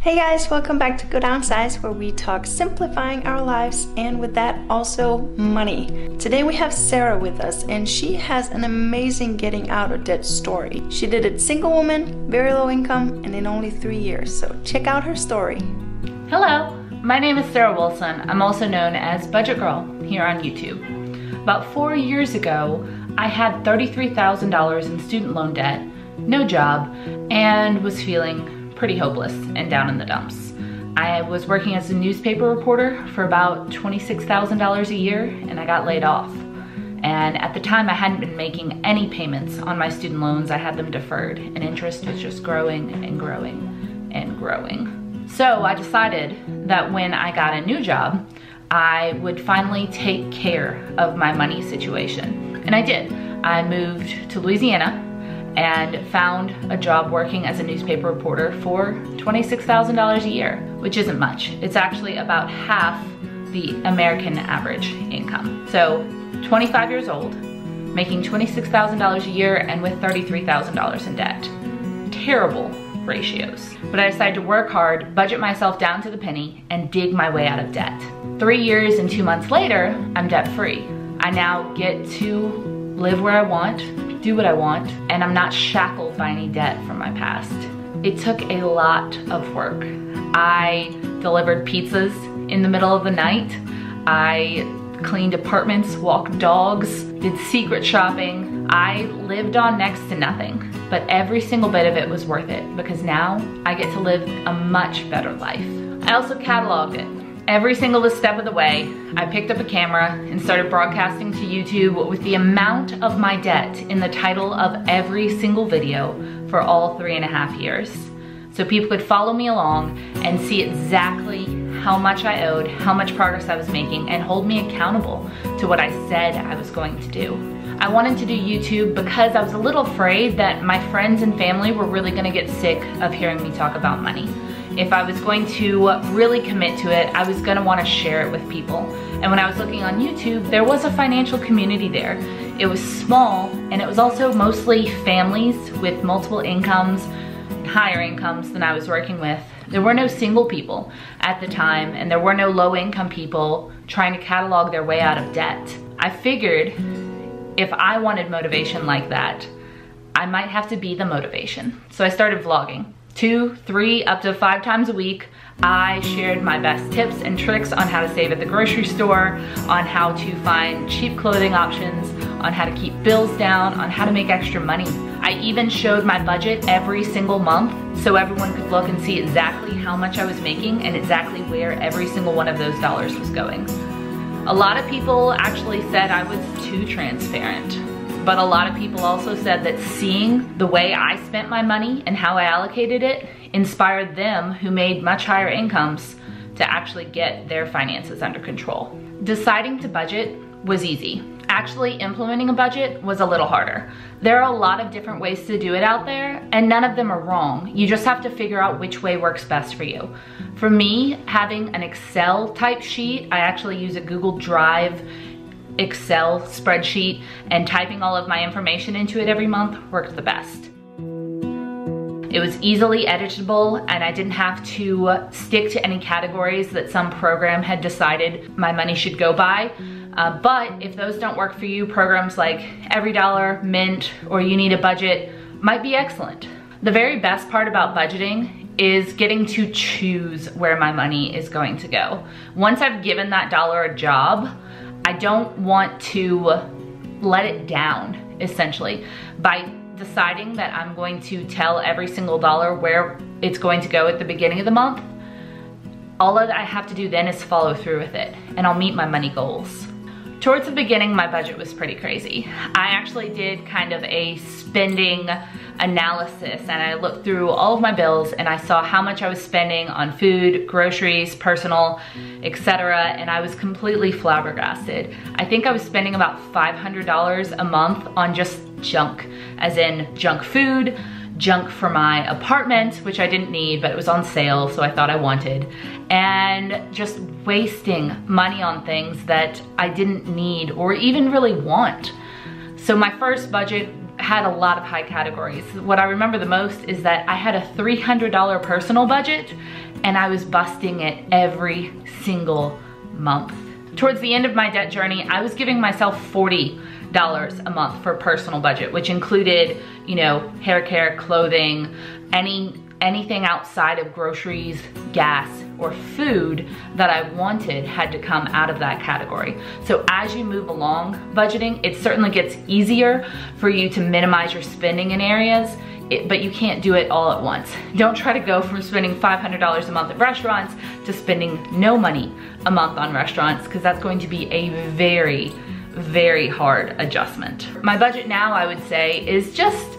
Hey guys, welcome back to GoDownsize, where we talk simplifying our lives and with that also money. Today we have Sarah with us and she has an amazing getting out of debt story. She did it single woman, very low income, and in only 3 years. So check out her story. Hello, my name is Sarah Wilson. I'm also known as BudgetGirl here on YouTube. About 4 years ago, I had $33,000 in student loan debt, no job, and was feeling pretty hopeless and down in the dumps. I was working as a newspaper reporter for about $26,000 a year and I got laid off. And at the time I hadn't been making any payments on my student loans. I had them deferred and interest was just growing and growing and growing. So I decided that when I got a new job, I would finally take care of my money situation. And I did. I moved to Louisiana and found a job working as a newspaper reporter for $26,000 a year, which isn't much. It's actually about half the American average income. So 25 years old, making $26,000 a year and with $33,000 in debt. Terrible ratios. But I decided to work hard, budget myself down to the penny, and dig my way out of debt. 3 years and 2 months later, I'm debt free. I now get to live where I want, do what I want, and I'm not shackled by any debt from my past. It took a lot of work. I delivered pizzas in the middle of the night. I cleaned apartments, walked dogs, did secret shopping. I lived on next to nothing, but every single bit of it was worth it because now I get to live a much better life. I also cataloged it. Every single step of the way, I picked up a camera and started broadcasting to YouTube with the amount of my debt in the title of every single video for all 3.5 years. So people could follow me along and see exactly how much I owed, how much progress I was making, and hold me accountable to what I said I was going to do. I wanted to do YouTube because I was a little afraid that my friends and family were really gonna get sick of hearing me talk about money. If I was going to really commit to it, I was gonna wanna share it with people. And when I was looking on YouTube, there was a financial community there. It was small, and it was also mostly families with multiple incomes, higher incomes than I was working with. There were no single people at the time, and there were no low income people trying to catalog their way out of debt. I figured if I wanted motivation like that, I might have to be the motivation. So I started vlogging. 2, 3, up to 5 times a week. I shared my best tips and tricks on how to save at the grocery store, on how to find cheap clothing options, on how to keep bills down, on how to make extra money. I even showed my budget every single month so everyone could look and see exactly how much I was making and exactly where every single one of those dollars was going. A lot of people actually said I was too transparent. But a lot of people also said that seeing the way I spent my money and how I allocated it inspired them who made much higher incomes to actually get their finances under control. Deciding to budget was easy. Actually implementing a budget was a little harder. There are a lot of different ways to do it out there, and none of them are wrong. You just have to figure out which way works best for you. For me, having an Excel type sheet, I actually use a Google Drive Excel spreadsheet, and typing all of my information into it every month worked the best. It was easily editable and I didn't have to stick to any categories that some program had decided my money should go by. But if those don't work for you, programs like EveryDollar, Mint, or You Need a Budget might be excellent. The very best part about budgeting is getting to choose where my money is going to go. Once I've given that dollar a job, I don't want to let it down, essentially. By deciding that I'm going to tell every single dollar where it's going to go at the beginning of the month, all that I have to do then is follow through with it, and I'll meet my money goals. Towards the beginning, my budget was pretty crazy. I actually did kind of a spending analysis, and I looked through all of my bills and I saw how much I was spending on food, groceries, personal, etc., and I was completely flabbergasted. I think I was spending about $500 a month on just junk, as in junk food, junk for my apartment, which I didn't need, but it was on sale, so I thought I wanted, and just wasting money on things that I didn't need or even really want. So my first budget had a lot of high categories. What I remember the most is that I had a $300 personal budget and I was busting it every single month. Towards the end of my debt journey, I was giving myself $40 a month for personal budget, which included, you know, hair care, clothing, anything outside of groceries, gas, or food that I wanted had to come out of that category. So as you move along budgeting, it certainly gets easier for you to minimize your spending in areas, but you can't do it all at once. Don't try to go from spending $500 a month at restaurants to spending no money a month on restaurants, because that's going to be a very, very hard adjustment. My budget now, I would say, is just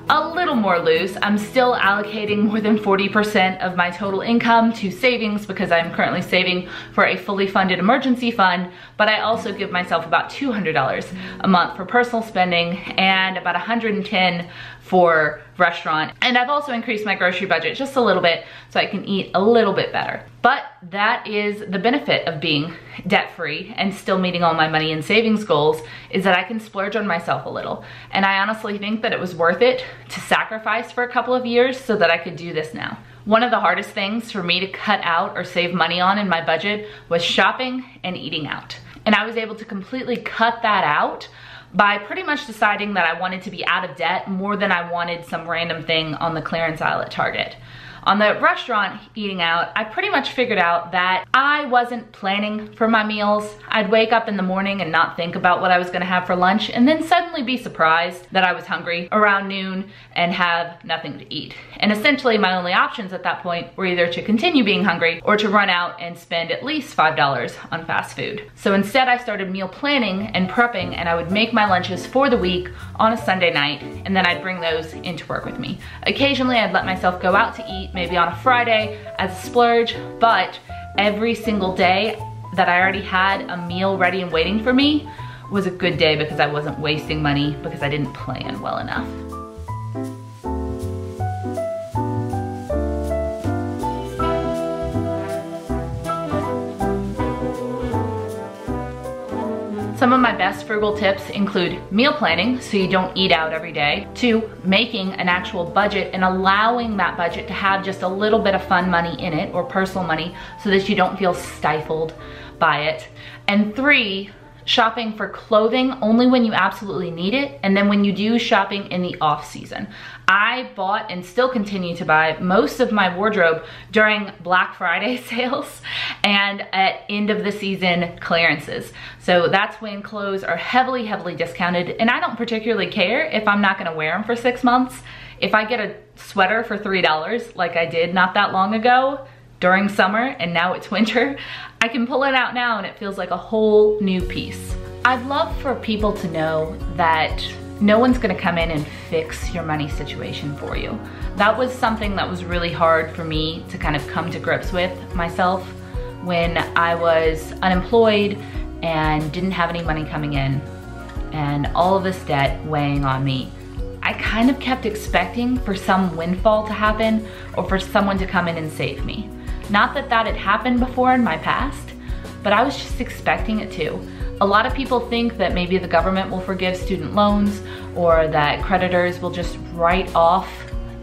a little more loose. I'm still allocating more than 40% of my total income to savings because I'm currently saving for a fully funded emergency fund, but I also give myself about $200 a month for personal spending and about $110 for restaurant. And I've also increased my grocery budget just a little bit so I can eat a little bit better. But that is the benefit of being debt-free and still meeting all my money and savings goals, is that I can splurge on myself a little. And I honestly think that it was worth it to sacrifice for a couple of years so that I could do this now. One of the hardest things for me to cut out or save money on in my budget was shopping and eating out. And I was able to completely cut that out by pretty much deciding that I wanted to be out of debt more than I wanted some random thing on the clearance aisle at Target. On the restaurant eating out, I pretty much figured out that I wasn't planning for my meals. I'd wake up in the morning and not think about what I was gonna have for lunch, and then suddenly be surprised that I was hungry around noon and have nothing to eat. And essentially my only options at that point were either to continue being hungry or to run out and spend at least $5 on fast food. So instead I started meal planning and prepping, and I would make my lunches for the week on a Sunday night, and then I'd bring those into work with me. Occasionally I'd let myself go out to eat, maybe on a Friday as a splurge, but every single day that I already had a meal ready and waiting for me was a good day because I wasn't wasting money because I didn't plan well enough. Some of my best frugal tips include meal planning, so you don't eat out every day. 2, making an actual budget and allowing that budget to have just a little bit of fun money in it, or personal money, so that you don't feel stifled by it. And 3, shopping for clothing only when you absolutely need it, and then when you do, shopping in the off season. I bought and still continue to buy most of my wardrobe during Black Friday sales and at end of the season clearances. So that's when clothes are heavily, heavily discounted, and I don't particularly care if I'm not gonna wear them for 6 months. If I get a sweater for $3 like I did not that long ago during summer and now it's winter, I can pull it out now and it feels like a whole new piece. I'd love for people to know that no one's gonna come in and fix your money situation for you. That was something that was really hard for me to kind of come to grips with myself when I was unemployed and didn't have any money coming in and all of this debt weighing on me. I kind of kept expecting for some windfall to happen or for someone to come in and save me. Not that that had happened before in my past, but I was just expecting it to. A lot of people think that maybe the government will forgive student loans, or that creditors will just write off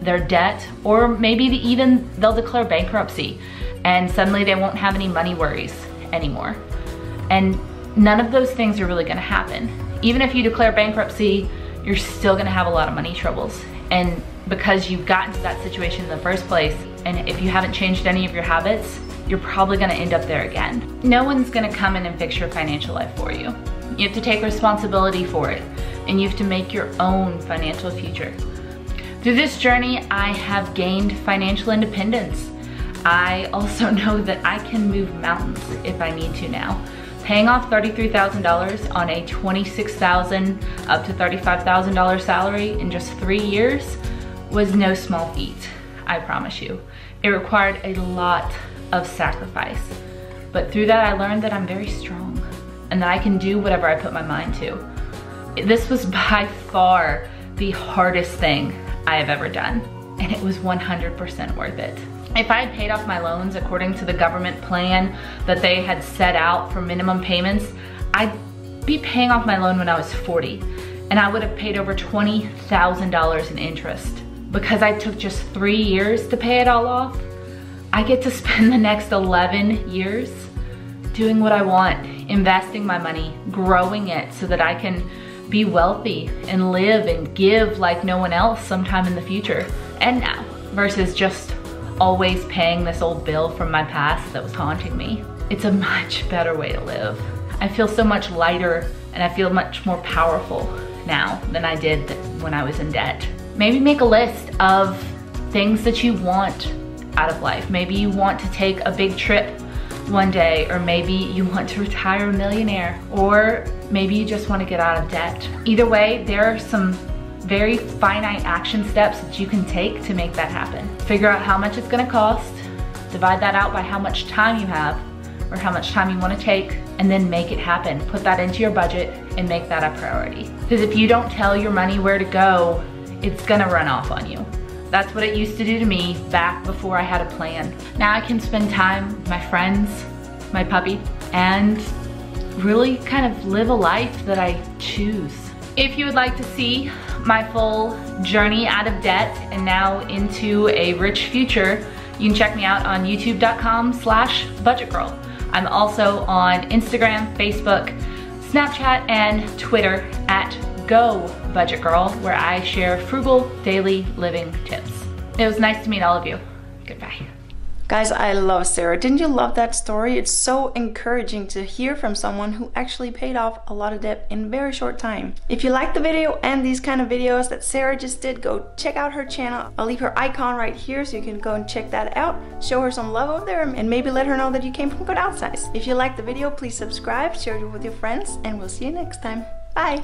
their debt, or maybe even they'll declare bankruptcy and suddenly they won't have any money worries anymore. And none of those things are really gonna happen. Even if you declare bankruptcy, you're still gonna have a lot of money troubles. And because you've gotten to that situation in the first place, and if you haven't changed any of your habits, you're probably gonna end up there again. No one's gonna come in and fix your financial life for you. You have to take responsibility for it, and you have to make your own financial future. Through this journey, I have gained financial independence. I also know that I can move mountains if I need to now. Paying off $33,000 on a $26,000 up to $35,000 salary in just 3 years was no small feat, I promise you. It required a lot of sacrifice. But through that, I learned that I'm very strong and that I can do whatever I put my mind to. This was by far the hardest thing I have ever done, and it was 100% worth it. If I had paid off my loans according to the government plan that they had set out for minimum payments, I'd be paying off my loan when I was 40. and I would have paid over $20,000 in interest. Because I took just 3 years to pay it all off, I get to spend the next 11 years doing what I want, investing my money, growing it so that I can be wealthy and live and give like no one else sometime in the future and now, versus just always paying this old bill from my past that was haunting me. It's a much better way to live. I feel so much lighter and I feel much more powerful now than I did when I was in debt. Maybe make a list of things that you want out of life. Maybe you want to take a big trip one day, or maybe you want to retire a millionaire, or maybe you just want to get out of debt. Either way, there are some very finite action steps that you can take to make that happen. Figure out how much it's gonna cost, divide that out by how much time you have, or how much time you want to take, and then make it happen. Put that into your budget and make that a priority. Because if you don't tell your money where to go, it's gonna run off on you. That's what it used to do to me back before I had a plan. Now I can spend time with my friends, my puppy, and really kind of live a life that I choose. If you would like to see my full journey out of debt and now into a rich future, you can check me out on youtube.com/BudgetGirl. I'm also on Instagram, Facebook, Snapchat, and Twitter at GoBudgetGirl, where I share frugal daily living tips. It was nice to meet all of you. Goodbye. Guys, I love Sarah. Didn't you love that story? It's so encouraging to hear from someone who actually paid off a lot of debt in a very short time. If you like the video and these kind of videos that Sarah just did, go check out her channel. I'll leave her icon right here so you can go and check that out. Show her some love over there and maybe let her know that you came from GoDownsize. If you liked the video, please subscribe, share it with your friends, and we'll see you next time. Bye!